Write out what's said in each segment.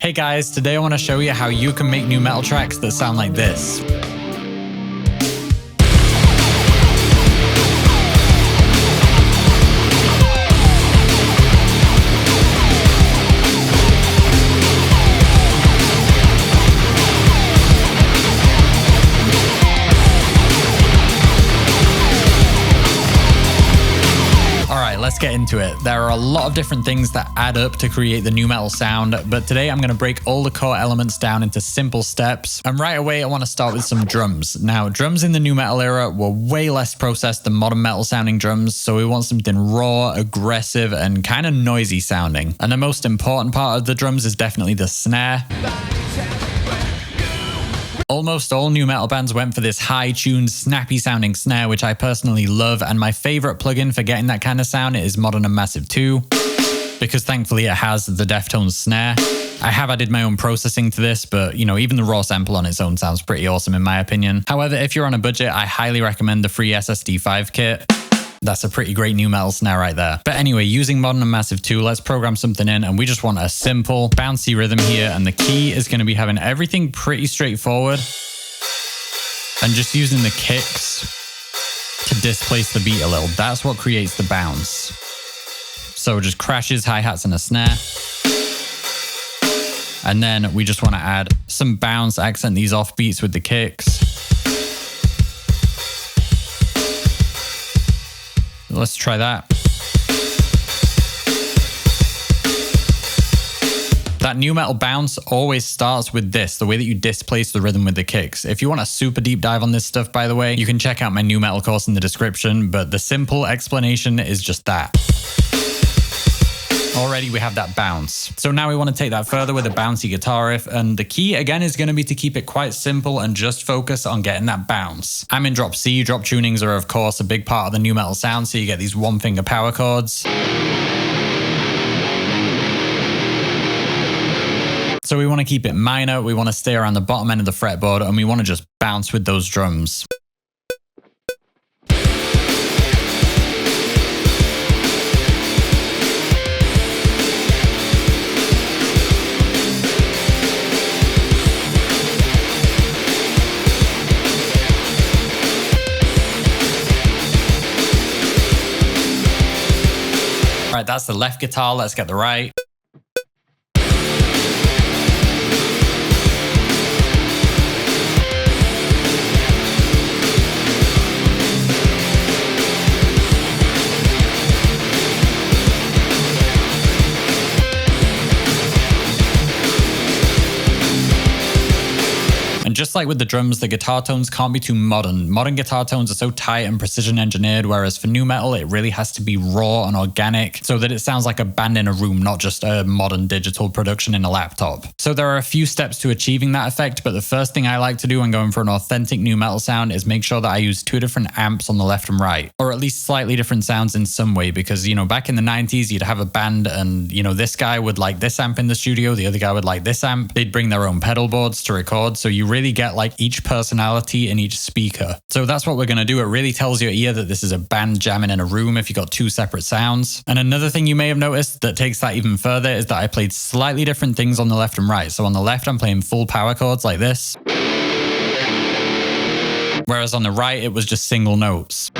Hey guys, today I want to show you how you can make nu metal tracks that sound like this. Let's get into it. There are a lot of different things that add up to create the nu metal sound, but today I'm going to break all the core elements down into simple steps. And right away, I want to start with some drums. Now, drums in the nu metal era were way less processed than modern metal sounding drums, so we want something raw, aggressive, and kind of noisy sounding. And the most important part of the drums is definitely the snare. Almost all nu metal bands went for this high-tuned, snappy-sounding snare, which I personally love, and my favorite plugin for getting that kind of sound is Modern and Massive 2, because thankfully it has the Deftones snare. I have added my own processing to this, but even the raw sample on its own sounds pretty awesome in my opinion. However, if you're on a budget, I highly recommend the free SSD5 kit. That's a pretty great nu metal snare right there. But anyway, using Modern and Massive 2, let's program something in, and we just want a simple, bouncy rhythm here, and the key is going to be having everything pretty straightforward and just using the kicks to displace the beat a little. That's what creates the bounce. So just crashes, hi-hats, and a snare. And then we just want to add some bounce, accent these off beats with the kicks. Let's try that. That nu metal bounce always starts with this, the way that you displace the rhythm with the kicks. If you want a super deep dive on this stuff, by the way, you can check out my nu metal course in the description, but the simple explanation is just that. Already we have that bounce. So now we want to take that further with a bouncy guitar riff, and the key again is going to be to keep it quite simple and just focus on getting that bounce. I'm in drop C. Drop tunings are of course a big part of the nu metal sound, so you get these one finger power chords. So we want to keep it minor, we want to stay around the bottom end of the fretboard, and we want to just bounce with those drums. All right, that's the left guitar, let's get the right. And just like with the drums, the guitar tones can't be too modern. Modern guitar tones are so tight and precision engineered, whereas for nu metal, it really has to be raw and organic so that it sounds like a band in a room, not just a modern digital production in a laptop. So there are a few steps to achieving that effect, but the first thing I like to do when going for an authentic nu metal sound is make sure that I use two different amps on the left and right, or at least slightly different sounds in some way, because, back in the 90s, you'd have a band and, this guy would like this amp in the studio, the other guy would like this amp. They'd bring their own pedal boards to record, so you really get like each personality in each speaker. So that's what we're going to do. It really tells your ear that this is a band jamming in a room if you got two separate sounds. And another thing you may have noticed that takes that even further is that I played slightly different things on the left and right. So on the left, I'm playing full power chords like this, whereas on the right, it was just single notes.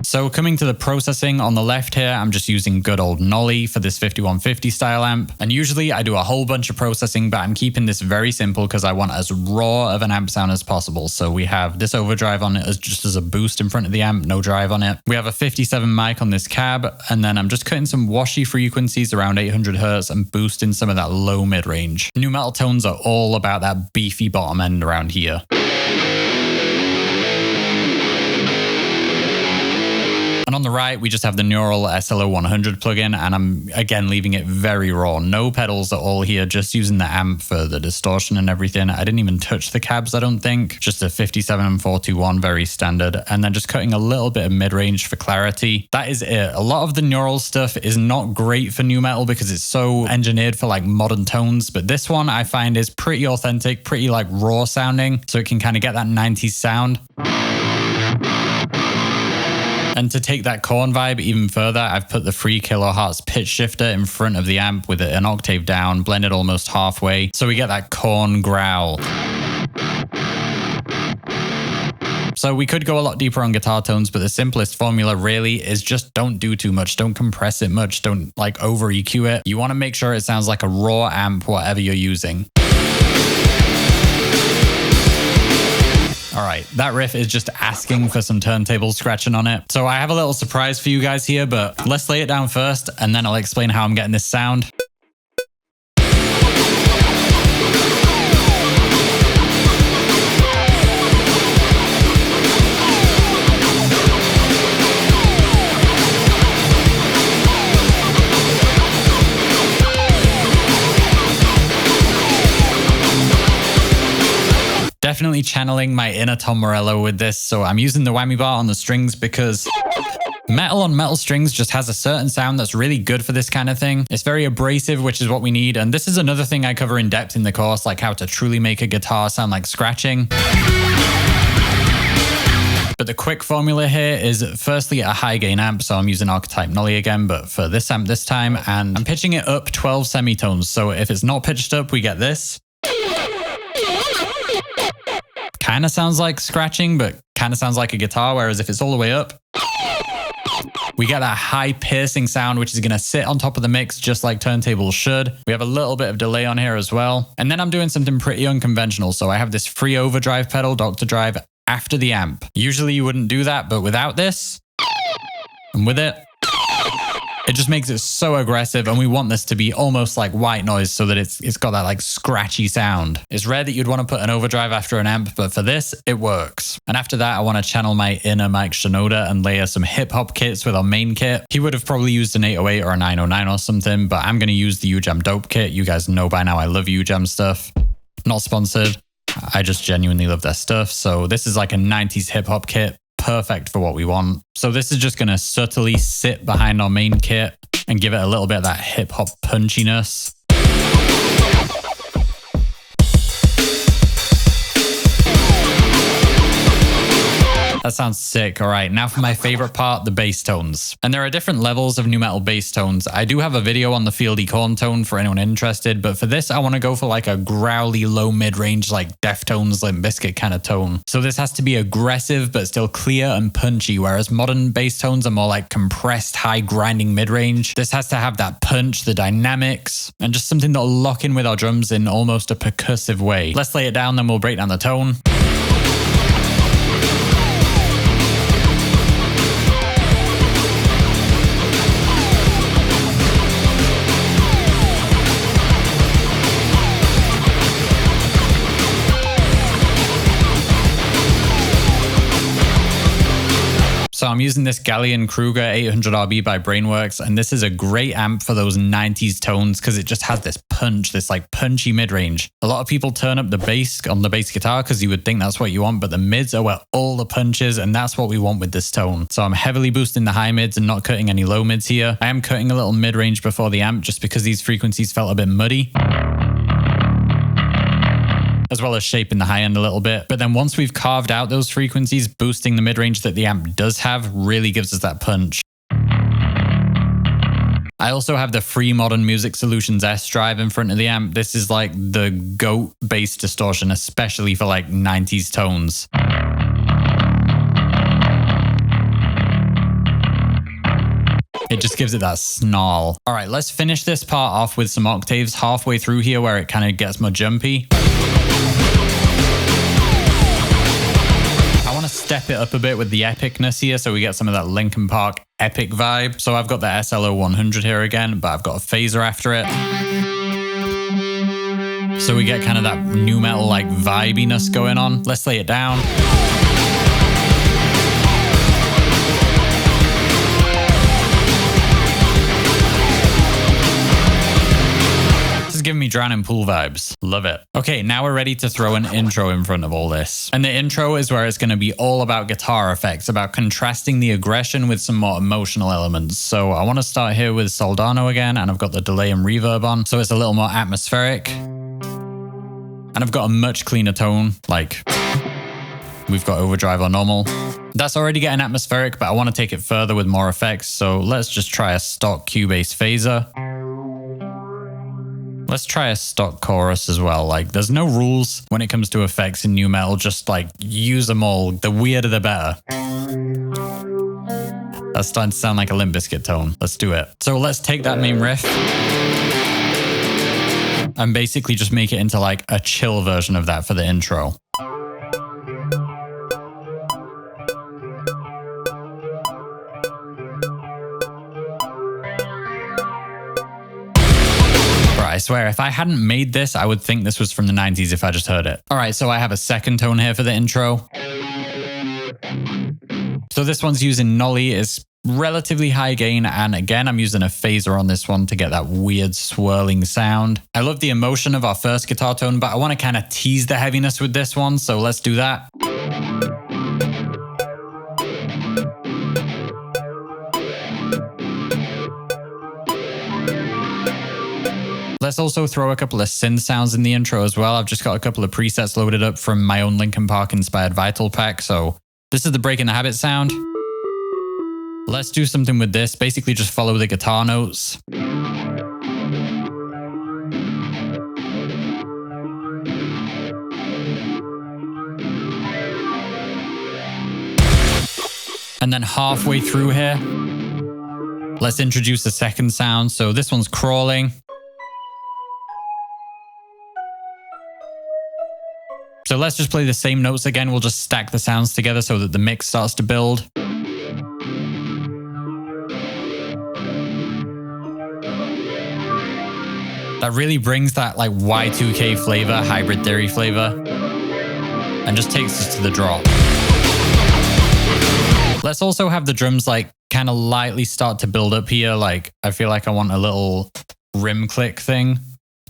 So coming to the processing on the left here, I'm just using good old Nolly for this 5150 style amp. And usually I do a whole bunch of processing, but I'm keeping this very simple because I want as raw of an amp sound as possible. So we have this overdrive on it as just as a boost in front of the amp, no drive on it. We have a 57 mic on this cab, and then I'm just cutting some washy frequencies around 800 hertz and boosting some of that low mid range. Nu metal tones are all about that beefy bottom end around here. And on the right, we just have the Neural SLO100 plugin, and I'm again leaving it very raw. No pedals at all here, just using the amp for the distortion and everything. I didn't even touch the cabs, I don't think. Just a 57 and 421, very standard. And then just cutting a little bit of mid-range for clarity. That is it. A lot of the Neural stuff is not great for nu metal because it's so engineered for like modern tones, but this one I find is pretty authentic, pretty like raw sounding, so it can kind of get that 90s sound. And to take that corn vibe even further, I've put the 3 kHz pitch shifter in front of the amp with an octave down, blended almost halfway, so we get that corn growl. So we could go a lot deeper on guitar tones, but the simplest formula really is just don't do too much. Don't compress it much. Don't like over EQ it. You want to make sure it sounds like a raw amp, whatever you're using. All right, that riff is just asking for some turntable scratching on it. So I have a little surprise for you guys here, but let's lay it down first, and then I'll explain how I'm getting this sound. Definitely channeling my inner Tom Morello with this, so I'm using the whammy bar on the strings because metal on metal strings just has a certain sound that's really good for this kind of thing. It's very abrasive, which is what we need, and this is another thing I cover in depth in the course, like how to truly make a guitar sound like scratching. But the quick formula here is firstly a high gain amp, so I'm using Archetype Nolly again, but for this amp this time, and I'm pitching it up 12 semitones, so if it's not pitched up, we get this. Kind of sounds like scratching, but kind of sounds like a guitar, whereas if it's all the way up, we get that high piercing sound, which is going to sit on top of the mix just like turntables should. We have a little bit of delay on here as well. And then I'm doing something pretty unconventional. So I have this free overdrive pedal, Dr. Drive, after the amp. Usually you wouldn't do that, but without this, and with it, it just makes it so aggressive, and we want this to be almost like white noise so that it's got that like scratchy sound. It's rare that you'd want to put an overdrive after an amp, but for this, it works. And after that, I want to channel my inner Mike Shinoda and layer some hip-hop kits with our main kit. He would have probably used an 808 or a 909 or something, but I'm going to use the UJAM Dope kit. You guys know by now I love UJAM stuff. Not sponsored. I just genuinely love their stuff. So this is like a 90s hip-hop kit. Perfect for what we want. So this is just going to subtly sit behind our main kit and give it a little bit of that hip hop punchiness. That sounds sick. All right, now for my favorite part, the bass tones. And there are different levels of nu metal bass tones. I do have a video on the Fieldy Corn tone for anyone interested, but for this, I want to go for like a growly low mid-range, like Deftones, Limp Bizkit kind of tone. So this has to be aggressive, but still clear and punchy, whereas modern bass tones are more like compressed, high grinding mid-range. This has to have that punch, the dynamics, and just something that'll lock in with our drums in almost a percussive way. Let's lay it down, then we'll break down the tone. So I'm using this Gallion Kruger 800RB by Brainworks, and this is a great amp for those 90s tones because it just has this punch, this like punchy mid-range. A lot of people turn up the bass on the bass guitar because you would think that's what you want, but the mids are where all the punch is, and that's what we want with this tone. So I'm heavily boosting the high mids and not cutting any low mids here. I am cutting a little mid-range before the amp just because these frequencies felt a bit muddy, as well as shaping the high end a little bit. But then once we've carved out those frequencies, boosting the mid-range that the amp does have really gives us that punch. I also have the free Modern Music Solutions S drive in front of the amp. This is like the GOAT bass distortion, especially for like 90s tones. It just gives it that snarl. All right, let's finish this part off with some octaves halfway through here where it kind of gets more jumpy. I want to step it up a bit with the epicness here so we get some of that Linkin Park epic vibe. So I've got the SLO 100 here again, but I've got a phaser after it. So we get kind of that nu metal like vibiness going on. Let's lay it down. Giving me Drowning Pool vibes. Love it. Okay, now we're ready to throw an intro in front of all this. And the intro is where it's going to be all about guitar effects, about contrasting the aggression with some more emotional elements. So I want to start here with Soldano again, and I've got the delay and reverb on, so it's a little more atmospheric. And I've got a much cleaner tone, like we've got overdrive or normal. That's already getting atmospheric, but I want to take it further with more effects. So let's just try a stock Cubase phaser. Let's try a stock chorus as well. Like, there's no rules when it comes to effects in nu metal. Just like use them all. The weirder, the better. That's starting to sound like a Limp Bizkit tone. Let's do it. So let's take that main riff and basically just make it into like a chill version of that for the intro. I swear, if I hadn't made this, I would think this was from the 90s if I just heard it. All right, so I have a second tone here for the intro. So this one's using Nolly. It's relatively high gain, and again, I'm using a phaser on this one to get that weird swirling sound. I love the emotion of our first guitar tone, but I want to kind of tease the heaviness with this one, so let's do that. Let's also throw a couple of synth sounds in the intro as well. I've just got a couple of presets loaded up from my own Linkin Park inspired Vital pack. So this is the Breaking the Habit sound. Let's do something with this. Basically just follow the guitar notes. And then halfway through here, let's introduce a second sound. So this one's crawling. So let's just play the same notes again. We'll just stack the sounds together so that the mix starts to build. That really brings that like Y2K flavor, hybrid theory flavor, and just takes us to the drop. Let's also have the drums like kind of lightly start to build up here. Like I feel like I want a little rim click thing,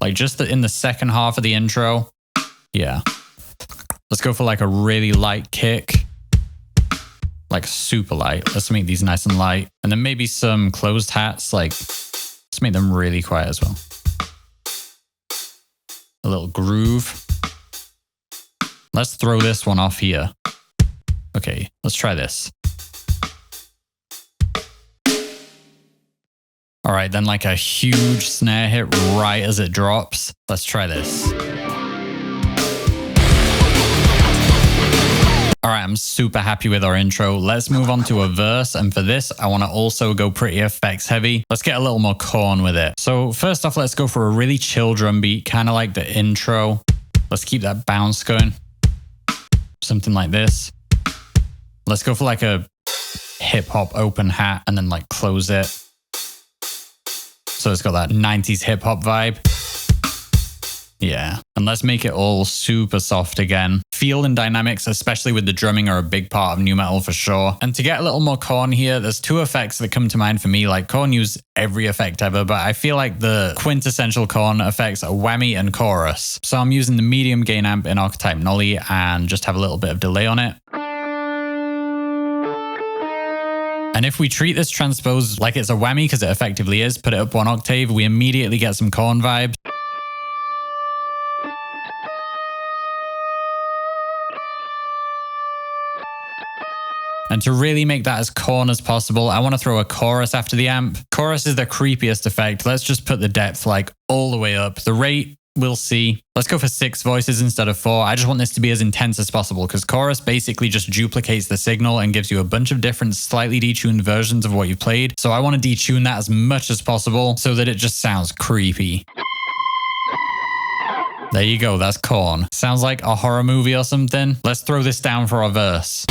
like just in the second half of the intro. Yeah. Let's go for like a really light kick, like super light. Let's make these nice and light. And then maybe some closed hats, like let's make them really quiet as well. A little groove. Let's throw this one off here. Okay, let's try this. All right, then like a huge snare hit right as it drops. Let's try this. All right, I'm super happy with our intro. Let's move on to a verse. And for this, I want to also go pretty effects heavy. Let's get a little more Korn with it. So first off, let's go for a really chill drum beat, kind of like the intro. Let's keep that bounce going. Something like this. Let's go for like a hip hop open hat and then like close it. So it's got that 90s hip hop vibe. Yeah, and let's make it all super soft again. Feel and dynamics, especially with the drumming, are a big part of nu metal for sure. And to get a little more Korn here, there's two effects that come to mind for me. Like Korn use every effect ever, but I feel like the quintessential Korn effects are whammy and chorus. So I'm using the medium gain amp in Archetype Nolly and just have a little bit of delay on it. And if we treat this transpose like it's a whammy, because it effectively is, put it up one octave, we immediately get some Korn vibes. And to really make that as Korn as possible, I want to throw a chorus after the amp. Chorus is the creepiest effect. Let's just put the depth like all the way up. The rate, we'll see. Let's go for 6 voices instead of 4. I just want this to be as intense as possible because chorus basically just duplicates the signal and gives you a bunch of different slightly detuned versions of what you played. So I want to detune that as much as possible so that it just sounds creepy. There you go, that's Korn. Sounds like a horror movie or something. Let's throw this down for our verse.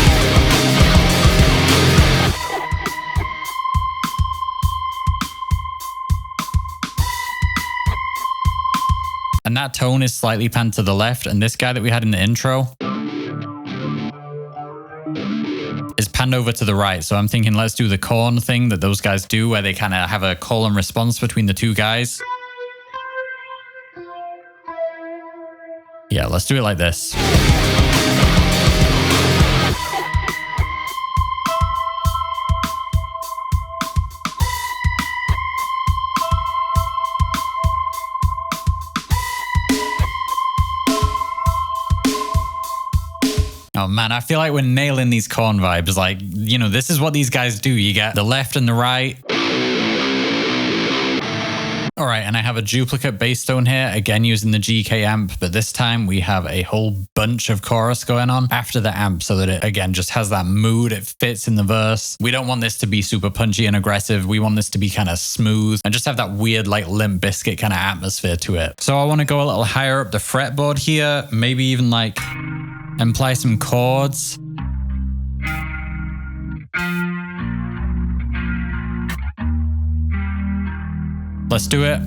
And that tone is slightly panned to the left, and this guy that we had in the intro is panned over to the right. So I'm thinking let's do the Korn thing that those guys do where they kind of have a call and response between the two guys. Yeah, let's do it like this. Oh man, I feel like we're nailing these Korn vibes. Like, you know, this is what these guys do. You get the left and the right. All right, and I have a duplicate bass tone here, again using the GK amp, but this time we have a whole bunch of chorus going on after the amp so that it, again, just has that mood, it fits in the verse. We don't want this to be super punchy and aggressive. We want this to be kind of smooth and just have that weird, like, Limp Bizkit kind of atmosphere to it. So I want to go a little higher up the fretboard here, maybe even, like, apply some chords. Let's do it.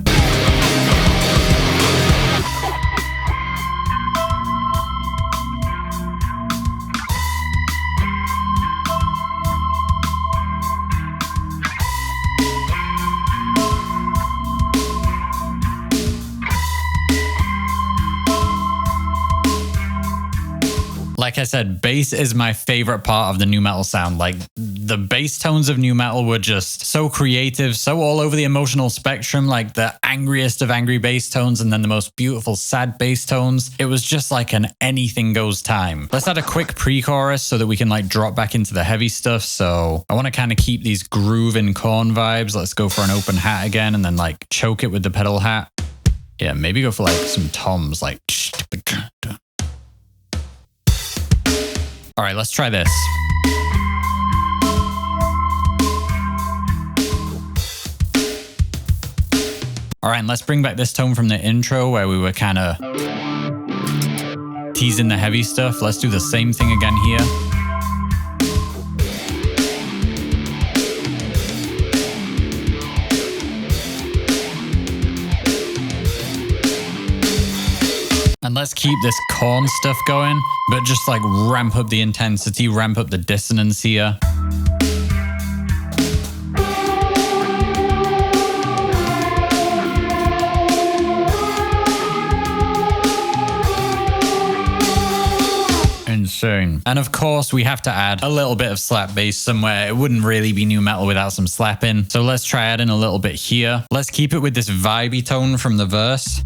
Like I said, bass is my favorite part of the nu metal sound. Like, the bass tones of nu metal were just so creative, so all over the emotional spectrum, like the angriest of angry bass tones and then the most beautiful sad bass tones. It was just like an anything goes time. Let's add a quick pre-chorus so that we can like drop back into the heavy stuff. So I want to kind of keep these grooving Korn vibes. Let's go for an open hat again and then like choke it with the pedal hat. Yeah, maybe go for like some toms, like. All right, let's try this. All right, and let's bring back this tone from the intro where we were kind of teasing the heavy stuff. Let's do the same thing again here. And let's keep this Korn stuff going, but just like ramp up the intensity, ramp up the dissonance here. Insane. And of course, we have to add a little bit of slap bass somewhere. It wouldn't really be nu metal without some slapping. So let's try adding a little bit here. Let's keep it with this vibey tone from the verse.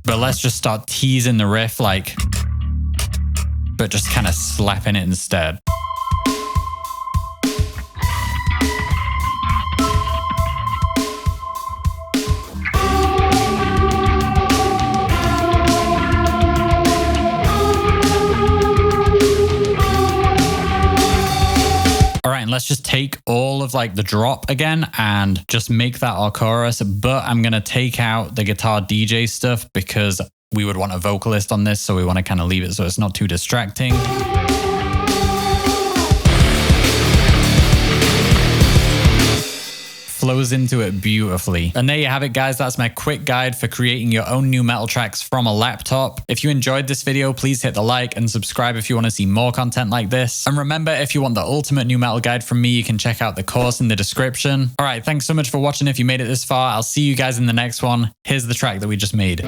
But let's just start teasing the riff, like, but just kind of slapping it instead. All right, and let's just take all of like the drop again and just make that our chorus, but I'm going to take out the guitar DJ stuff because we would want a vocalist on this, so we want to kind of leave it so it's not too distracting. Flows into it beautifully. And there you have it, guys. That's my quick guide for creating your own nu metal tracks from a laptop. If you enjoyed this video, please hit the like and subscribe if you want to see more content like this. And remember, if you want the ultimate nu metal guide from me, you can check out the course in the description. All right, thanks so much for watching. If you made it this far, I'll see you guys in the next one. Here's the track that we just made.